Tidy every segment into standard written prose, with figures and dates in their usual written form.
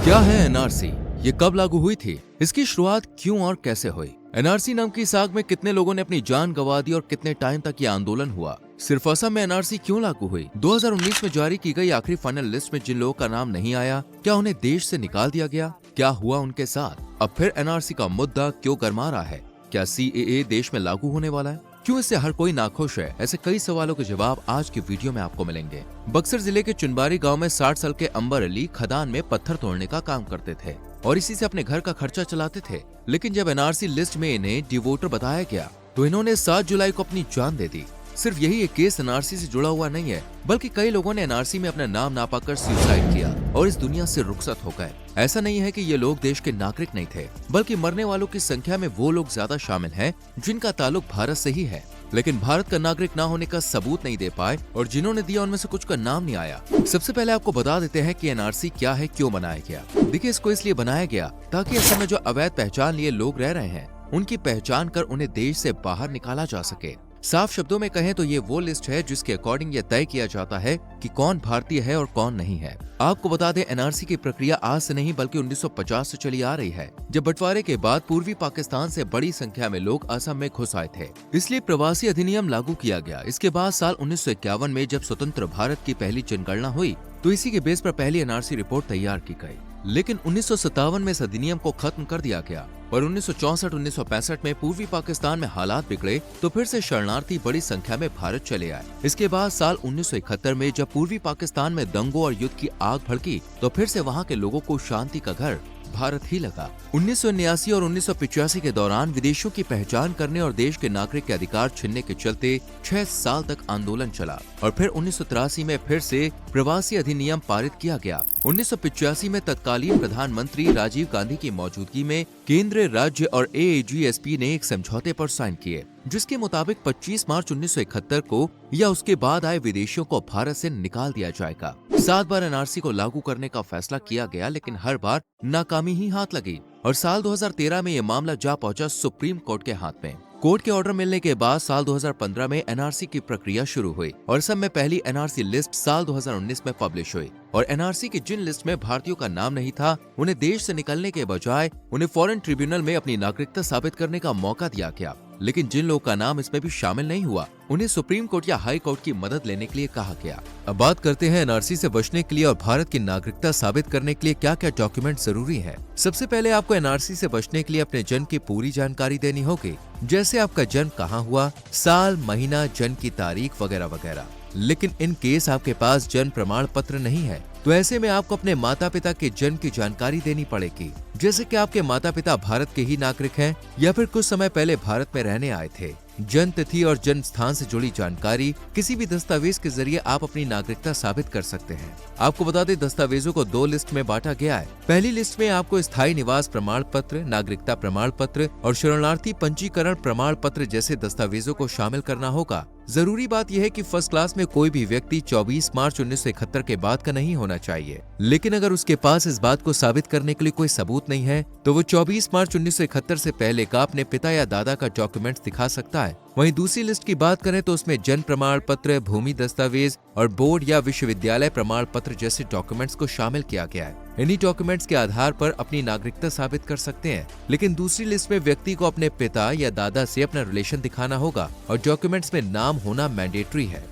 क्या है एनआरसी? ये कब लागू हुई थी? इसकी शुरुआत क्यों और कैसे हुई? एनआरसी नाम की साग में कितने लोगों ने अपनी जान गंवा दी और कितने टाइम तक ये आंदोलन हुआ? सिर्फ असम में एनआरसी क्यों लागू हुई? 2019 में जारी की गई आखिरी फाइनल लिस्ट में जिन लोगों का नाम नहीं आया, क्या उन्हें देश से निकाल दिया गया? क्या हुआ उनके साथ? अब फिर एनआरसी का मुद्दा क्यों गरमा रहा है? क्या सीएए देश में लागू होने वाला है? क्यों इससे हर कोई नाखुश है? ऐसे कई सवालों के जवाब आज की वीडियो में आपको मिलेंगे। बक्सर जिले के चुनबारी गांव में 60 साल के अंबर अली खदान में पत्थर तोड़ने का काम करते थे और इसी से अपने घर का खर्चा चलाते थे। लेकिन जब एनआरसी लिस्ट में इन्हें डिवोटर बताया गया तो इन्होंने 7 जुलाई को अपनी जान दे दी। सिर्फ यही एक केस एनआरसी से जुड़ा हुआ नहीं है, बल्कि कई लोगों ने एनआरसी में अपना नाम ना पाकर सुसाइड किया और इस दुनिया से रुखसत हो गए। ऐसा नहीं है कि ये लोग देश के नागरिक नहीं थे, बल्कि मरने वालों की संख्या में वो लोग ज्यादा शामिल हैं जिनका ताल्लुक भारत से ही है, लेकिन भारत का नागरिक ना होने का सबूत नहीं दे पाए और जिन्होंने दिया उनमें से कुछ का नाम नहीं आया। सबसे पहले आपको बता देते हैं कि एनआरसी क्या है, क्यों बनाया गया। देखिए, इसको इसलिए बनाया गया ताकि असम में जो अवैध पहचान लिए लोग रह रहे हैं उनकी पहचान कर उन्हें देश से बाहर निकाला जा सके। साफ शब्दों में कहें तो ये वो लिस्ट है जिसके अकॉर्डिंग ये तय किया जाता है कि कौन भारतीय है और कौन नहीं है। आपको बता दें, एनआरसी की प्रक्रिया आज से नहीं बल्कि 1950 से चली आ रही है, जब बंटवारे के बाद पूर्वी पाकिस्तान से बड़ी संख्या में लोग असम में घुस आए थे। इसलिए प्रवासी अधिनियम लागू किया गया। इसके बाद साल 1951 में जब स्वतंत्र भारत की पहली जनगणना हुई तो इसी के बेस पर पहली एनआरसी रिपोर्ट तैयार की गई। लेकिन 1957 में इस अधिनियम को खत्म कर दिया गया और 1964-1965 में पूर्वी पाकिस्तान में हालात बिगड़े तो फिर से शरणार्थी बड़ी संख्या में भारत चले आए। इसके बाद साल 1971 में जब पूर्वी पाकिस्तान में दंगों और युद्ध की आग भड़की तो फिर से वहां के लोगों को शांति का घर भारत ही लगा। 1989 और 1985 के दौरान विदेशियों की पहचान करने और देश के नागरिक के अधिकार छीनने के चलते 6 साल तक आंदोलन चला और फिर 1983 में फिर से प्रवासी अधिनियम पारित किया गया। 1985 में तत्कालीन प्रधानमंत्री राजीव गांधी की मौजूदगी में केंद्र, राज्य और एएजीएसपी ने एक समझौते पर साइन किए, जिसके मुताबिक 25 मार्च 1971 को या उसके बाद आए विदेशियों को भारत से निकाल दिया जाएगा। 7 बार एनआरसी को लागू करने का फैसला किया गया, लेकिन हर बार नाकामी ही हाथ लगी और साल 2013 में ये मामला जा पहुंचा सुप्रीम कोर्ट के हाथ में। कोर्ट के ऑर्डर मिलने के बाद साल 2015 में एनआरसी की प्रक्रिया शुरू हुई और असम में पहली एनआरसी लिस्ट साल 2019 में पब्लिश हुई और एनआरसी की जिन लिस्ट में भारतीयों का नाम नहीं था उन्हें देश से निकलने के बजाय उन्हें फॉरेन ट्रिब्यूनल में अपनी नागरिकता साबित करने का मौका दिया गया। लेकिन जिन लोगों का नाम इसमें भी शामिल नहीं हुआ उन्हें सुप्रीम कोर्ट या हाई कोर्ट की मदद लेने के लिए कहा गया। अब बात करते हैं एनआरसी से बचने के लिए और भारत की नागरिकता साबित करने के लिए क्या क्या डॉक्यूमेंट जरूरी है। सबसे पहले आपको एनआरसी से बचने के लिए अपने जन्म की पूरी जानकारी देनी होगी, जैसे आपका जन्म कहाँ हुआ, साल, महीना, जन्म की तारीख वगैरह वगैरह। लेकिन इन केस आपके पास जन्म प्रमाण पत्र नहीं है तो ऐसे में आपको अपने माता पिता के जन्म की जानकारी देनी पड़ेगी, जैसे कि आपके माता पिता भारत के ही नागरिक हैं या फिर कुछ समय पहले भारत में रहने आए थे। जन्म तिथि और जन्म स्थान से जुड़ी जानकारी किसी भी दस्तावेज के जरिए आप अपनी नागरिकता साबित कर सकते हैं। आपको बता दें, दस्तावेजों को 2 लिस्ट में बांटा गया है। पहली लिस्ट में आपको स्थायी निवास प्रमाण पत्र, नागरिकता प्रमाण पत्र और शरणार्थी पंजीकरण प्रमाण पत्र जैसे दस्तावेजों को शामिल करना होगा। जरूरी बात यह है कि फर्स्ट क्लास में कोई भी व्यक्ति 24 मार्च 1971 के बाद का नहीं होना चाहिए, लेकिन अगर उसके पास इस बात को साबित करने के लिए कोई सबूत नहीं है तो वो 24 मार्च 1971 से पहले का अपने पिता या दादा का डॉक्यूमेंट दिखा सकता है। वहीं दूसरी लिस्ट की बात करें तो उसमें जन्म प्रमाण पत्र, भूमि दस्तावेज और बोर्ड या विश्वविद्यालय प्रमाण पत्र जैसे डॉक्यूमेंट्स को शामिल किया गया है। इन्हीं डॉक्यूमेंट्स के आधार पर अपनी नागरिकता साबित कर सकते हैं। लेकिन दूसरी लिस्ट में व्यक्ति को अपने पिता या दादा से अपना रिलेशन दिखाना होगा और डॉक्यूमेंट्स में नाम होना मैंडेटरी है।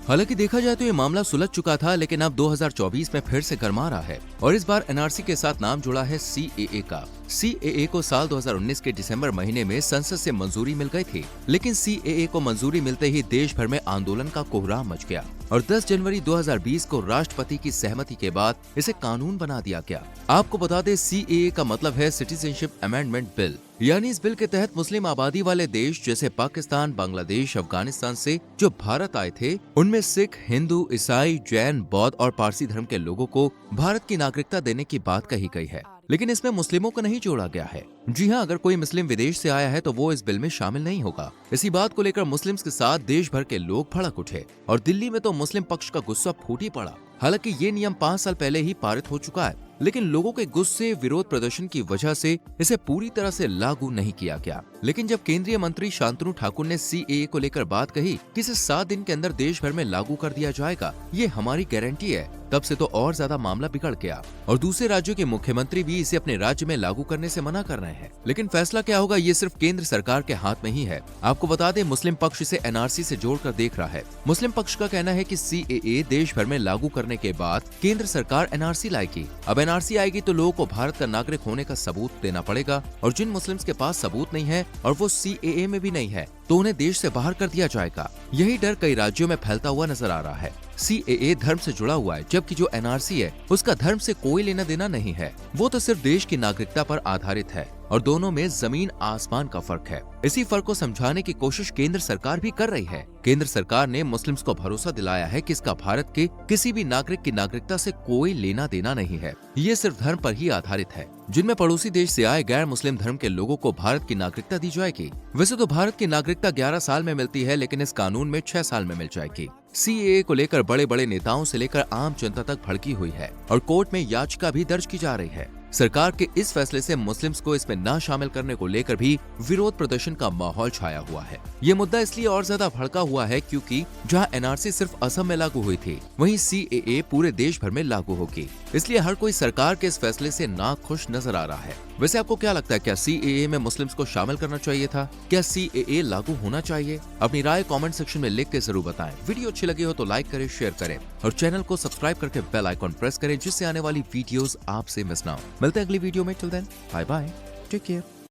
हालांकि देखा जाए तो ये मामला सुलझ चुका था, लेकिन अब 2024 में फिर से गरमा रहा है और इस बार एनआरसी के साथ नाम जुड़ा है सीएए का। सीएए को साल 2019 के दिसंबर महीने में संसद से मंजूरी मिल गई थी, लेकिन सीएए को मंजूरी मिलते ही देश भर में आंदोलन का कोहराम मच गया और 10 जनवरी 2020 को राष्ट्रपति की सहमति के बाद इसे कानून बना दिया गया। आपको बता दें, सीएए का मतलब है सिटीजनशिप अमेंडमेंट बिल, यानी इस बिल के तहत मुस्लिम आबादी वाले देश जैसे पाकिस्तान, बांग्लादेश, अफगानिस्तान से जो भारत आए थे उनमें सिख, हिंदू, ईसाई, जैन, बौद्ध और पारसी धर्म के लोगों को भारत की नागरिकता देने की बात कही गई है। लेकिन इसमें मुस्लिमों को नहीं जोड़ा गया है। जी हाँ, अगर कोई मुस्लिम विदेश से आया है तो वो इस बिल में शामिल नहीं होगा। इसी बात को लेकर मुस्लिम्स के साथ देश भर के लोग भड़क उठे और दिल्ली में तो मुस्लिम पक्ष का गुस्सा फूट ही पड़ा। हालांकि ये नियम 5 साल पहले ही पारित हो चुका है, लेकिन लोगों के गुस्से, विरोध प्रदर्शन की वजह से इसे पूरी तरह से लागू नहीं किया गया। लेकिन जब केंद्रीय मंत्री शांतनु ठाकुर ने सीएए को लेकर बात कही कि इसे 7 दिन के अंदर देश भर में लागू कर दिया जाएगा, ये हमारी गारंटी है, तब से तो और ज्यादा मामला बिगड़ गया और दूसरे राज्यों के मुख्यमंत्री भी इसे अपने राज्य में लागू करने से मना कर रहे हैं। लेकिन फैसला क्या होगा ये सिर्फ केंद्र सरकार के हाथ में ही है। आपको बता दें, मुस्लिम पक्ष इसे एनआरसी से जोड़कर देख रहा है। मुस्लिम पक्ष का कहना है कि सीएए देश भर में लागू करने के बाद केंद्र सरकार एनआरसी लाएगी। अब एनआरसी आएगी तो लोगों को भारत का नागरिक होने का सबूत देना पड़ेगा और जिन मुस्लिम्स के पास सबूत नहीं है और वो सीएए में भी नहीं है तो उन्हें देश से बाहर कर दिया जाएगा। यही डर कई राज्यों में फैलता हुआ नजर आ रहा है। सीएए धर्म से जुड़ा हुआ है, जबकि जो एनआरसी है उसका धर्म से कोई लेना देना नहीं है। वो तो सिर्फ देश की नागरिकता पर आधारित है और दोनों में जमीन आसमान का फर्क है। इसी फर्क को समझाने की कोशिश केंद्र सरकार भी कर रही है। केंद्र सरकार ने मुस्लिम्स को भरोसा दिलाया है कि इसका भारत के किसी भी नागरिक की नागरिकता से कोई लेना देना नहीं है। ये सिर्फ धर्म पर ही आधारित है, जिनमें पड़ोसी देश से आए गैर मुस्लिम धर्म के लोगों को भारत की नागरिकता दी जाएगी। वैसे तो भारत की नागरिकता 11 साल में मिलती है, लेकिन इस कानून में 6 साल में मिल जाएगी। सीएए को लेकर बड़े बड़े नेताओं से लेकर आम जनता तक भड़की हुई है और कोर्ट में याचिका भी दर्ज की जा रही है। सरकार के इस फैसले से मुस्लिम्स को इसमें न शामिल करने को लेकर भी विरोध प्रदर्शन का माहौल छाया हुआ है। ये मुद्दा इसलिए और ज्यादा भड़का हुआ है क्योंकि जहां एनआरसी सिर्फ असम में लागू हुई थी, वहीं सीएए पूरे देश भर में लागू होगी। इसलिए हर कोई सरकार के इस फैसले से नाखुश नजर आ रहा है। वैसे आपको क्या लगता है, क्या सीएए में मुस्लिम्स को शामिल करना चाहिए था? क्या सीएए लागू होना चाहिए? अपनी राय कमेंट सेक्शन में लिख के जरूर बताएं। वीडियो अच्छी लगी हो तो लाइक करें, शेयर करें और चैनल को सब्सक्राइब करके बेल आइकॉन प्रेस करें, जिससे आने वाली वीडियोस आपसे मिस ना हो। मिलते हैं अगली वीडियो में। Till then bye bye, take care.